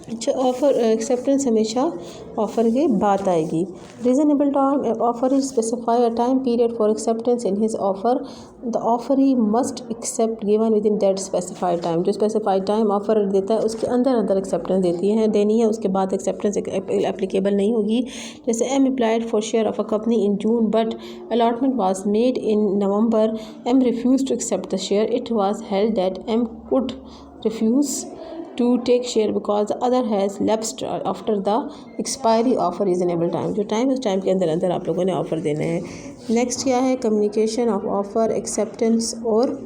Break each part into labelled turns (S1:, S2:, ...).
S1: अच्छा, offer acceptance हमेशा offer के बाद आएगी। Reasonable time offer is specify a time period for acceptance in his offer. The offeree must accept given within that specified time. जो specified time offer देता है उसके अंदर एक्सेप्टेंस देनी है, उसके बाद एक्सेप्टेंस एप्लीकेबल नहीं होगी। जैसे M applied for share of a company in June but allotment was made in November. M refuse to accept the share. It was held that M could refuse to take share because the other has lapsed after the expiry of a reasonable time। जो time उस time के अंदर आप लोगों ने offer देना है। Next क्या है, कम्युनिकेशन ऑफ ऑफ़र, एक्सेप्टेंस और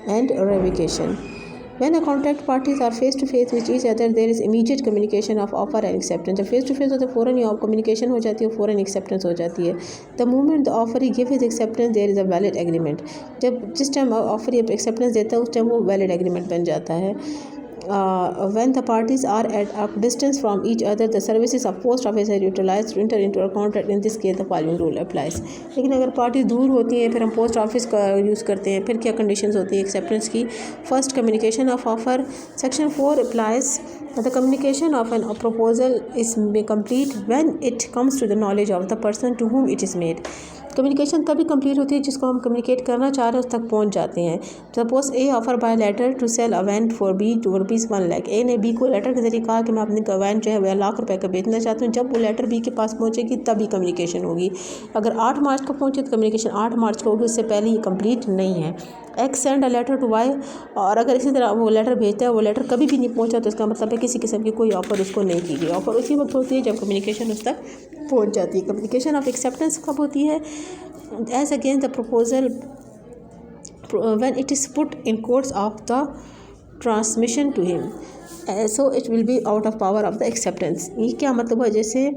S1: and रेविकेशन। When a contract parties are face to face with each other, there is immediate communication of offer and acceptance। जब face to face होता है फ़ौरन ही communication हो जाती है, फ़ौरन acceptance हो जाती है। The moment the offeree give his acceptance, there is a valid agreement। जब जिस टाइम offeree acceptance देता है उस टाइम वो valid agreement बन जाता है। When the parties are at a distance from each other, the services of post office are utilized to enter into a contract। In this case, the following rule applies। लेकिन अगर party दूर होती हैं फिर हम पोस्ट ऑफिस का use करते हैं। फिर क्या कंडीशंस होती है एक्सेप्टेंस की? First, communication of offer. Section 4 applies. The communication of a proposal is complete when it comes to the knowledge of the person to whom it is made। Communication तभी complete होती है जिसको हम communicate करना चाह रहे हैं उस तक पहुंच जाते हैं। Suppose A offer by letter to sell a van for B to ₹1 lakh. A ने बी को लेटर के जरिए कहा कि मैं अपनी वैन जो है वह ₹1,00,000 का बेचना चाहता हूँ। जब वो लेटर बी के पास पहुँचेगी तभी कम्युनिकेशन होगी। अगर 8 मार्च को पहुँचे तो कम्युनिकेशन 8 मार्च को होगी, उससे पहले ये कंप्लीट नहीं है। X send a letter to Y. और अगर इसी तरह वो लेटर भेजता है, वो लेटर कभी भी नहीं पहुँचा तो इसका मतलब है किसी किस्म की कोई ऑफ़र उसको नहीं की गई। ऑफ़र उसी वक्त होती है जब कम्युनिकेशन उस तक पहुँच जाती है। कम्युनिकेशन ऑफ एक्सेप्टेंस कब होती है? As against the proposal when it is put in course of the transmission to him, so it will be out of power of the acceptance। ये क्या मतलब है? जैसे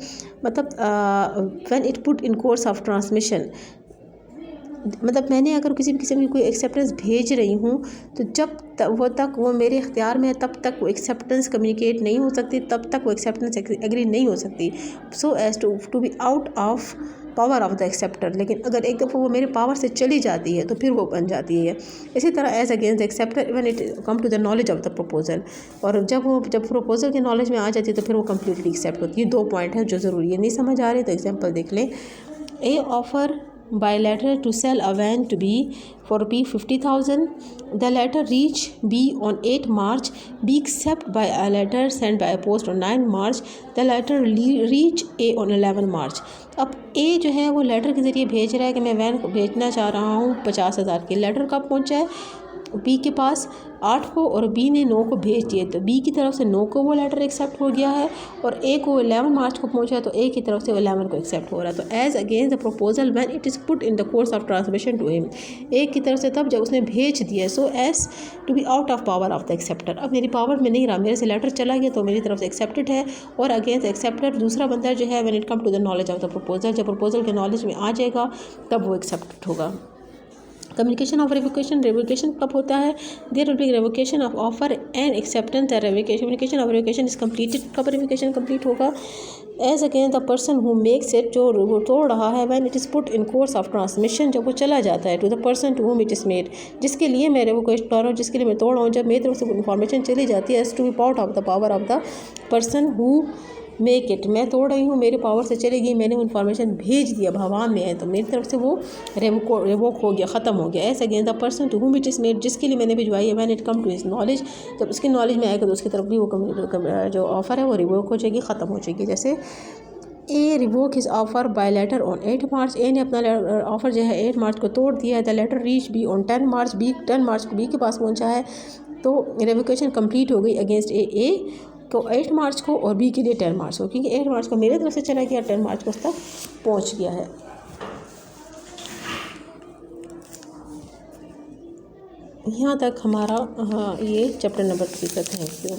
S1: मतलब when it put in course of transmission, मतलब मैंने अगर किसी भी किस्म की कोई एक्सेप्टेंस भेज रही हूँ तो जब तक वो मेरे इख्तियार में है तब तक वो एक्सेप्टेंस कम्युनिकेट नहीं हो सकती, तब तक वो एक्सेप्टेंस एग्री नहीं हो सकती। So as to be out of power of the acceptor. लेकिन अगर एक दफ़ा वो मेरे पावर से चली जाती है तो फिर वो बन जाती है। इसी तरह as against the acceptor when it come to the knowledge of the proposal. और जब प्रपोजल के नॉलेज में आ जाती है तो फिर वो कम्प्लीटली एक्सेप्ट होती है। 2 पॉइंट है जो ज़रूरी है। नहीं समझ आ रहे तो एग्जाम्पल देख लें। ए offer by letter to sell a van to B for ₹50,000. The letter reach B on 8 March. B accept by a letter sent by a post on 9 March. The letter reach A on 11 March। अब A जो है वो letter के ज़रिए भेज रहा है कि मैं वैन को भेजना चाह रहा हूँ 50,000 की। लेटर कब पहुँचा है? बी के पास 8 को, और बी ने 9 को भेज दिए तो बी की तरफ से 9 को वो लेटर एक्सेप्ट हो गया है, और ए को 11 मार्च को पहुंचा है तो ए की तरफ से 11 को एक्सेप्ट हो रहा है। तो as against the proposal when it is put in the course of transmission to him. A की तरफ से तब जब उसने भेज दिया, so as to be out of power of the acceptor. अब मेरी पावर में नहीं रहा, मेरे से लेटर चला गया तो मेरी तरफ से एक्सेप्टेड है। और अगेंस्ट एक्सेप्टर दूसरा बंदा जो है when it come to the knowledge of the proposal, जब प्रपोजल के नॉलेज में आ जाएगा तब वो एक्सेप्टेड होगा। कम्युनिकेशन ऑफ रेवोकेशन कब होता है? There will be revocation of offer and acceptance the communication of revocation is completed. कब रेवोकेशन कंप्लीट होगा? As against the person who makes it, जो वो तोड़ रहा है, when it is put in course of transmission, जब वो चला जाता है, to the person to whom it is made, जिसके लिए मैं रेवोकेशन कर रहा हूँ, जिसके लिए मैं तोड़ रहा हूँ, जब मेरी तरफ से इन्फॉर्मेशन चली जाती है as to be part of the power of the person who make it. मैं तोड़ रही हूँ, मेरे पावर से चली गई, मैंने वो इन्फॉर्मेशन भेज दिया, हवा में है, तो मेरी तरफ से वो रेवोक हो गया, ख़त्म हो गया। ऐसे against the person to whom it is made, जिसके लिए मैंने भिजवाई है, when it come to his knowledge, जब उसके नॉलेज में आएगा तो उसकी तरफ भी वो जो ऑफ़र है वो रिवोक हो जाएगी, ख़त्म हो जाएगी। जैसे A revoke his offer by letter on 8 March. A ने अपना ऑफ़र जो है 8 मार्च को तोड़ दिया है। The letter reach B on 10 March. B 10 मार्च को बी के पास पहुँचा है तो रेवोकेशन कंप्लीट हो गई अगेंस्ट ए तो 8 मार्च को, और बी के लिए 10 मार्च को, क्योंकि 8 मार्च को मेरे तरफ से चला गया, 10 मार्च को उस तक पहुँच गया है। यहाँ तक हमारा ये चैप्टर नंबर 3 का। Thank you.